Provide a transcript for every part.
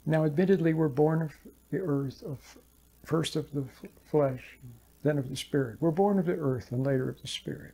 Now, admittedly, we're born of the earth, first of the flesh, then of the spirit. We're born of the earth and later of the spirit.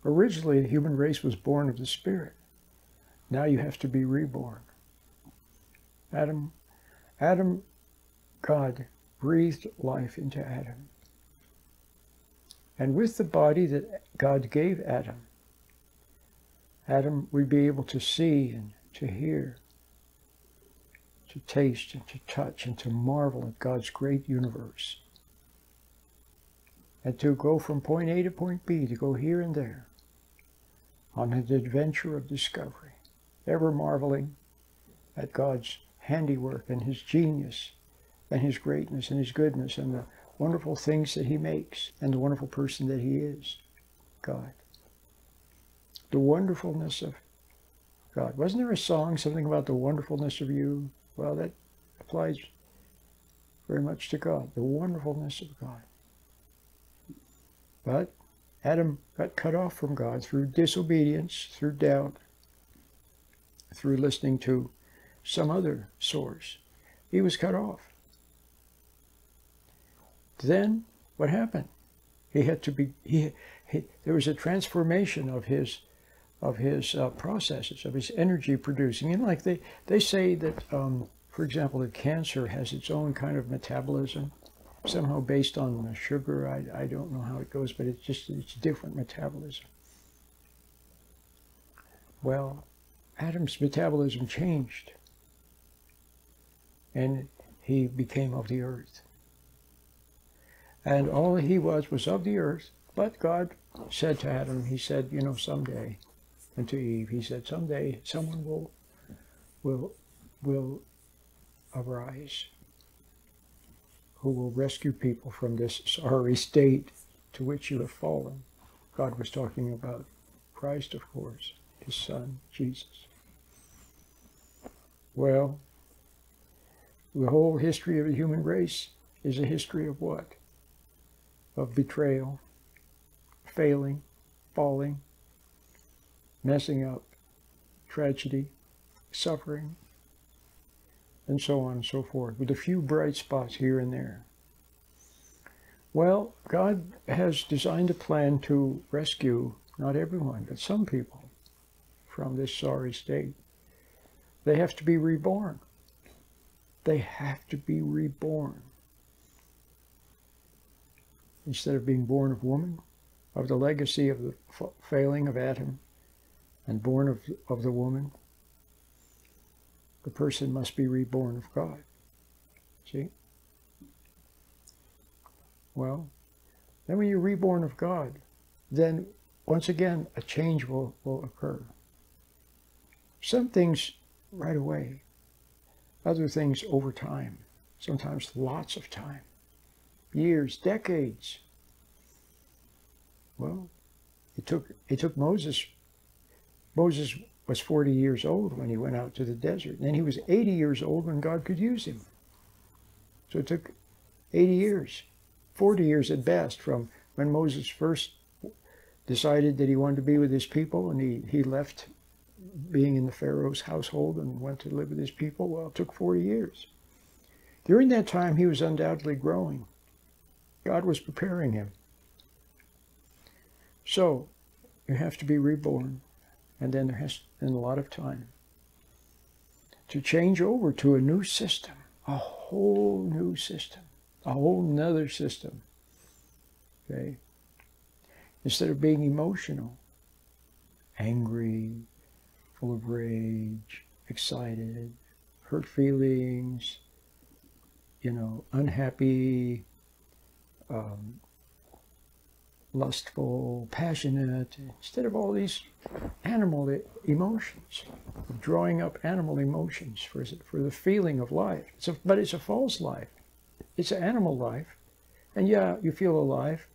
Originally, the human race was born of the spirit. Now you have to be reborn. Adam, God breathed life into Adam. And with the body that God gave Adam would be able to see and to hear, to taste and to touch and to marvel at God's great universe. And to go from point A to point B, to go here and there on an adventure of discovery, ever marveling at God's handiwork and his genius and his greatness and his goodness and the wonderful things that he makes and the wonderful person that he is, God. The wonderfulness of God. Wasn't there a song, something about the wonderfulness of you? Well, that applies very much to God, the wonderfulness of God. But Adam got cut off from God through disobedience, through doubt, through listening to some other source. He was cut off. Then what happened? He had to be. There was a transformation of his processes, of his energy producing. And like they say that, for example, that cancer has its own kind of metabolism, somehow based on the sugar. I don't know how it goes, but it's different metabolism. Well, Adam's metabolism changed, and he became of the earth. And all he was of the earth, but God said to Adam, he said, you know, someday, and to Eve, he said, someday someone will arise who will rescue people from this sorry state to which you have fallen. God was talking about Christ, of course, his son, Jesus. Well, the whole history of the human race is a history of what? Of betrayal, failing, falling, messing up, tragedy, suffering, and so on and so forth, with a few bright spots here and there. Well, God has designed a plan to rescue, not everyone, but some people from this sorry state. They have to be reborn. They have to be reborn. Instead of being born of woman, of the legacy of the failing of Adam, and born of the woman, the person must be reborn of God. See? Well, then when you're reborn of God, then once again a change will occur. Some things right away, other things over time, sometimes lots of time, years, decades. Well, it took Moses. Moses was 40 years old when he went out to the desert. And then he was 80 years old when God could use him. So it took 80 years, 40 years at best, from when Moses first decided that he wanted to be with his people, and he left being in the Pharaoh's household and went to live with his people. Well, it took 40 years. During that time, he was undoubtedly growing. God was preparing him. So you have to be reborn. And then there has been a lot of time to change over to a new system, a whole new system, a whole nother system. Okay? Instead of being emotional, angry, full of rage, excited, hurt feelings, unhappy, lustful, passionate, instead of all these animal emotions, drawing up animal emotions for the feeling of life. But it's a false life. It's an animal life. And yeah, you feel alive,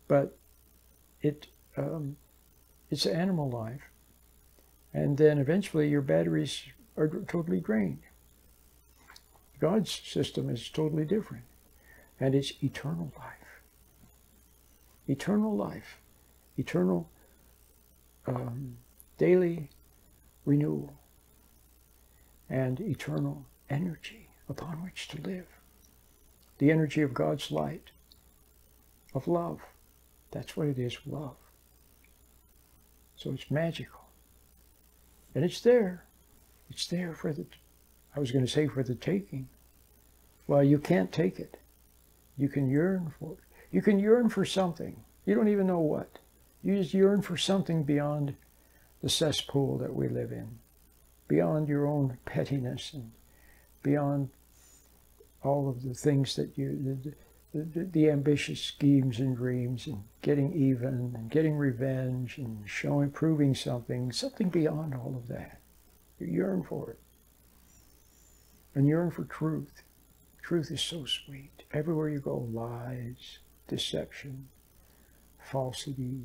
but it's an animal life. And then eventually your batteries are totally drained. God's system is totally different. And it's eternal life. Eternal life, eternal daily renewal, and eternal energy upon which to live. The energy of God's light, of love. That's what it is, love. So it's magical. And it's there. It's there for the, I was going to say for the taking. Well, you can't take it. You can yearn for it. You can yearn for something. You don't even know what. You just yearn for something beyond the cesspool that we live in, beyond your own pettiness and beyond all of the things that you, the ambitious schemes and dreams and getting even and getting revenge and showing, proving something beyond all of that. You yearn for it. And yearn for truth. Truth is so sweet. Everywhere you go, lies, deception, falsity,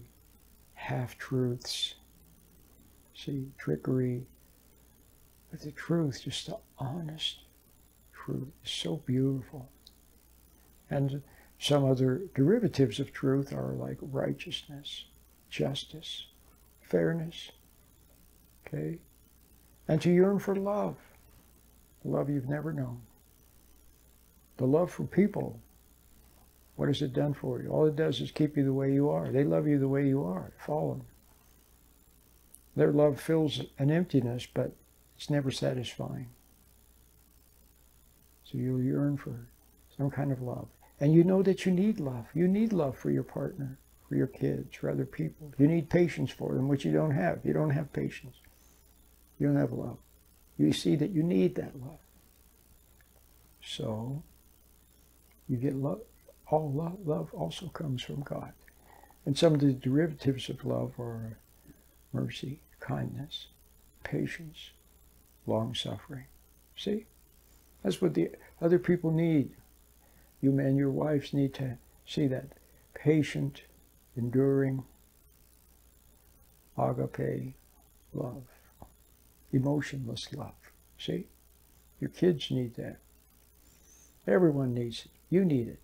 half-truths, see, trickery. But the truth, just the honest truth, is so beautiful. And some other derivatives of truth are like righteousness, justice, fairness, okay? And to yearn for love, love you've never known. The love for people, what has it done for you? All it does is keep you the way you are. They love you the way you are, fallen. Their love fills an emptiness, but it's never satisfying. So you'll yearn for some kind of love. And you know that you need love. You need love for your partner, for your kids, for other people. You need patience for them, which you don't have. You don't have patience. You don't have love. You see that you need that love. So you get love. All love also comes from God. And some of the derivatives of love are mercy, kindness, patience, long-suffering. See? That's what the other people need. You men, your wives need to see that. Patient, enduring, agape love. Emotionless love. See? Your kids need that. Everyone needs it. You need it.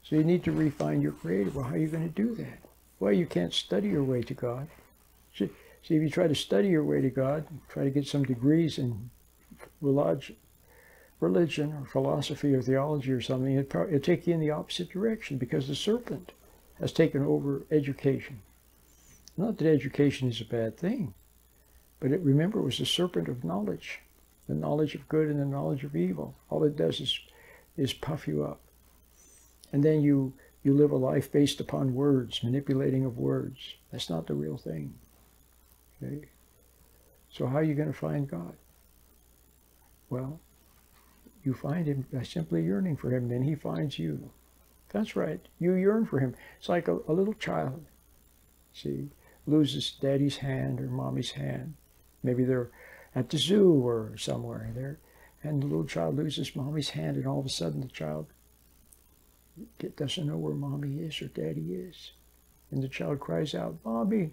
So you need to refine your Creator. Well, how are you going to do that? Well, you can't study your way to God. See, if you try to study your way to God, try to get some degrees in religion or philosophy or theology or something, it'd take you in the opposite direction because the serpent has taken over education. Not that education is a bad thing, but remember, it was the serpent of knowledge, the knowledge of good and the knowledge of evil. All it does is puff you up. And then you live a life based upon words, manipulating of words. That's not the real thing. Okay? So how are you going to find God? Well, you find him by simply yearning for him, then he finds you. That's right. You yearn for him. It's like a little child, see, loses daddy's hand or mommy's hand. Maybe they're at the zoo or somewhere there, and the little child loses mommy's hand, and all of a sudden the child doesn't know where mommy is or daddy is. And the child cries out, "Mommy,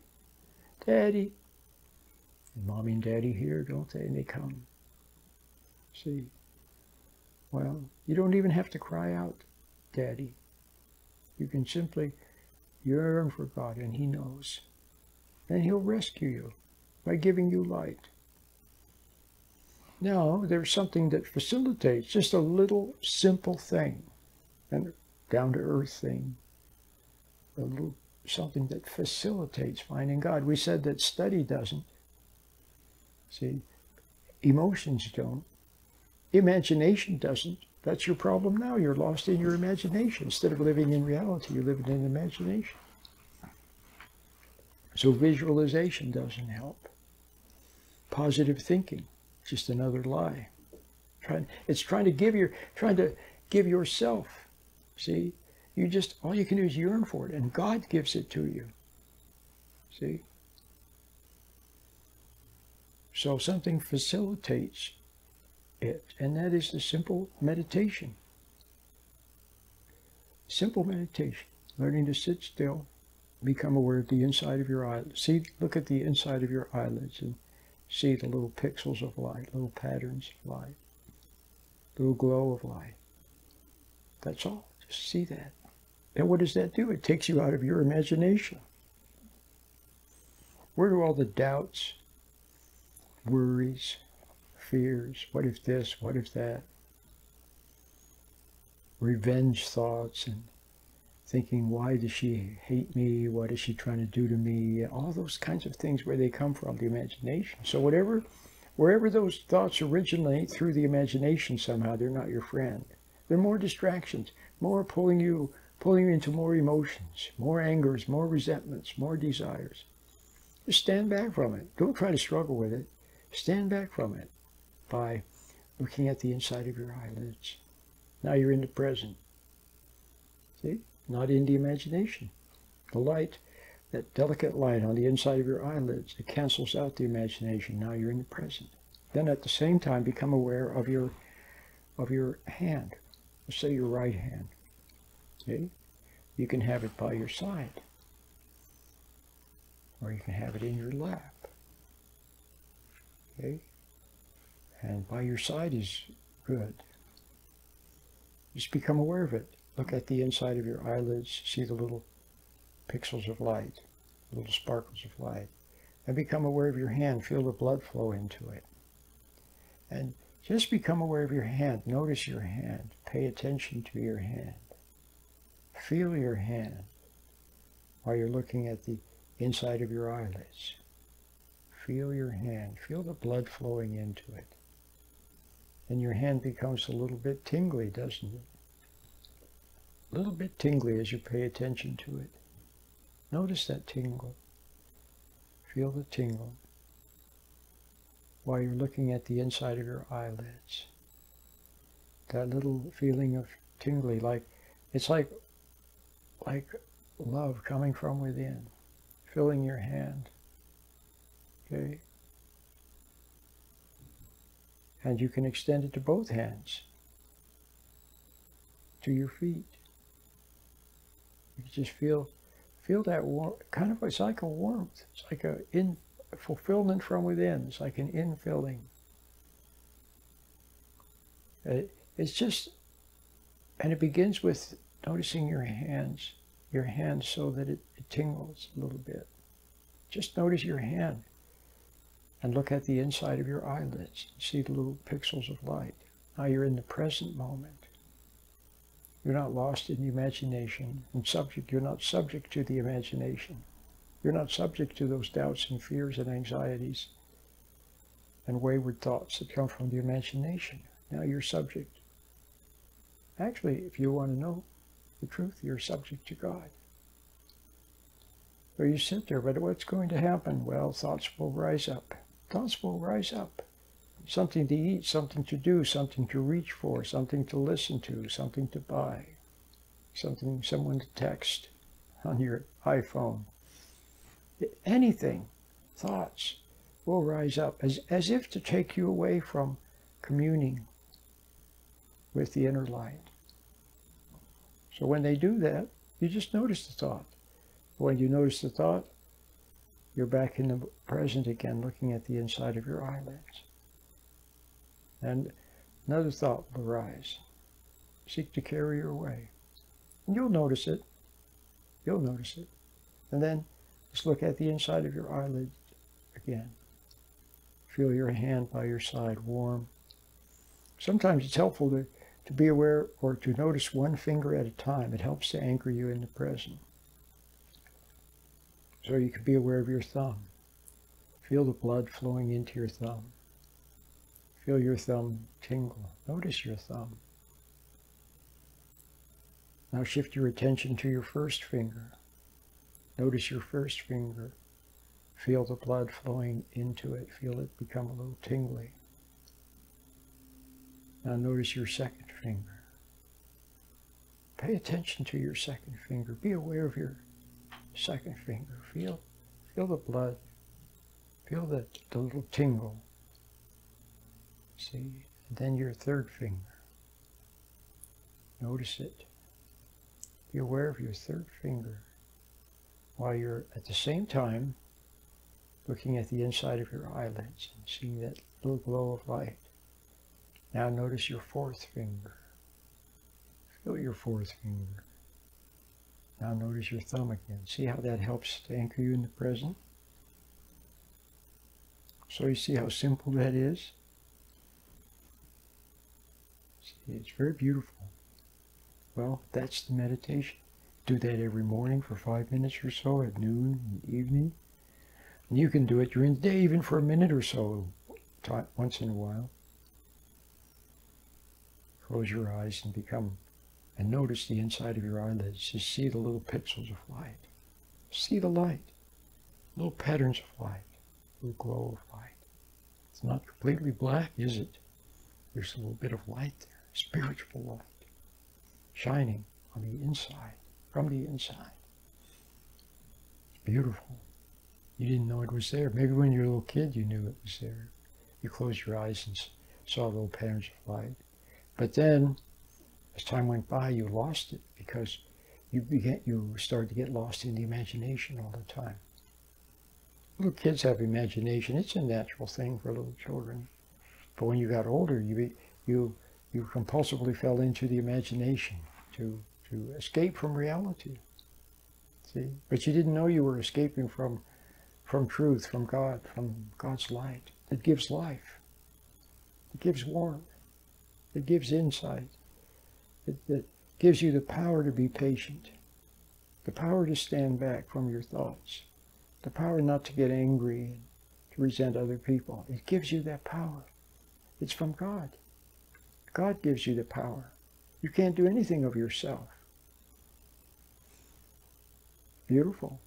Daddy." And mommy and daddy hear, don't they? And they come. See? Well, you don't even have to cry out, Daddy. You can simply yearn for God, and he knows. And he'll rescue you by giving you light. Now, there's something that facilitates, just a little simple thing, and down-to-earth thing, a little something that facilitates finding God. We said that study doesn't. See, emotions don't. Imagination doesn't. That's your problem now. You're lost in your imagination. Instead of living in reality, you're living in imagination. So visualization doesn't help. Positive thinking, just another lie. It's trying to give yourself. See, all you can do is yearn for it, and God gives it to you. See? So something facilitates it, and that is the simple meditation. Simple meditation, learning to sit still, become aware of the inside of your eyelids. See, look at the inside of your eyelids and see the little pixels of light, little patterns of light, little glow of light. That's all. Just see that. And what does that do? It takes you out of your imagination. Where do all the doubts, worries, fears, what if this, what if that, revenge thoughts, and thinking, why does she hate me, what is she trying to do to me, all those kinds of things, where they come from, the imagination. So wherever those thoughts originate through the imagination somehow, they're not your friend. They're more distractions, more pulling you into more emotions, more angers, more resentments, more desires. Just stand back from it. Don't try to struggle with it. Stand back from it by looking at the inside of your eyelids. Now you're in the present. See? Not in the imagination. The light, that delicate light on the inside of your eyelids, it cancels out the imagination. Now you're in the present. Then at the same time, become aware of your hand. Let's say your right hand. Okay? You can have it by your side, or you can have it in your lap. Okay? And by your side is good. Just become aware of it. Look at the inside of your eyelids, see the little pixels of light, little sparkles of light. And become aware of your hand, feel the blood flow into it. And just become aware of your hand, notice your hand, pay attention to your hand. Feel your hand while you're looking at the inside of your eyelids. Feel your hand, feel the blood flowing into it. And your hand becomes a little bit tingly, doesn't it? A little bit tingly as you pay attention to it. Notice that tingle. Feel the tingle while you're looking at the inside of your eyelids. That little feeling of tingly, it's like love coming from within, filling your hand. Okay? And you can extend it to both hands, to your feet. You just feel that warmth, kind of, it's like a warmth. It's like a fulfillment from within. It's like an infilling. It's just, and it begins with noticing your hands so that it tingles a little bit. Just notice your hand and look at the inside of your eyelids. See the little pixels of light. Now you're in the present moment. You're not lost in the imagination and you're not subject to the imagination. You're not subject to those doubts and fears and anxieties and wayward thoughts that come from the imagination. Now you're subject. Actually, if you want to know the truth, you're subject to God. So you sit there, but what's going to happen? Well, thoughts will rise up. Thoughts will rise up. Something to eat, something to do, something to reach for, something to listen to, something to buy, someone to text on your iPhone. Anything, thoughts will rise up as if to take you away from communing with the inner light. So when they do that, you just notice the thought. When you notice the thought, you're back in the present again, looking at the inside of your eyelids. And another thought will arise. Seek to carry her away. And you'll notice it. You'll notice it. And then just look at the inside of your eyelid again. Feel your hand by your side, warm. Sometimes it's helpful to be aware or to notice one finger at a time. It helps to anchor you in the present. So you can be aware of your thumb. Feel the blood flowing into your thumb. Feel your thumb tingle. Notice your thumb. Now shift your attention to your first finger. Notice your first finger. Feel the blood flowing into it. Feel it become a little tingly. Now notice your second finger. Pay attention to your second finger. Be aware of your second finger. Feel the blood. Feel the little tingle. See? And then your third finger. Notice it. Be aware of your third finger while you're at the same time looking at the inside of your eyelids and seeing that little glow of light. Now notice your fourth finger. Feel your fourth finger. Now notice your thumb again. See how that helps to anchor you in the present? So you see how simple that is? It's very beautiful. Well, that's the meditation. Do that every morning for 5 minutes or so, at noon and evening. And you can do it during the day, even for a minute or so, once in a while. Close your eyes and notice the inside of your eyelids. Just see the little pixels of light. See the light. Little patterns of light. Little glow of light. It's not completely black, is it? There's a little bit of light there, spiritual light, shining on the inside, from the inside. It's beautiful. You didn't know it was there. Maybe when you were a little kid you knew it was there. You closed your eyes and saw little patterns of light. But then, as time went by, you lost it because you started to get lost in the imagination all the time. Little kids have imagination. It's a natural thing for little children. But when you got older, you compulsively fell into the imagination to escape from reality. See? But you didn't know you were escaping from truth, from God's light. It gives life. It gives warmth. It gives insight. It gives you the power to be patient. The power to stand back from your thoughts. The power not to get angry and to resent other people. It gives you that power. It's from God. God gives you the power. You can't do anything of yourself. Beautiful.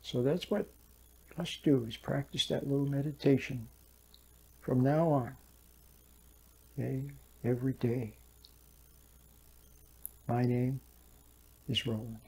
So that's what let's do, is practice that little meditation from now on. Okay? Every day. My name is Roland.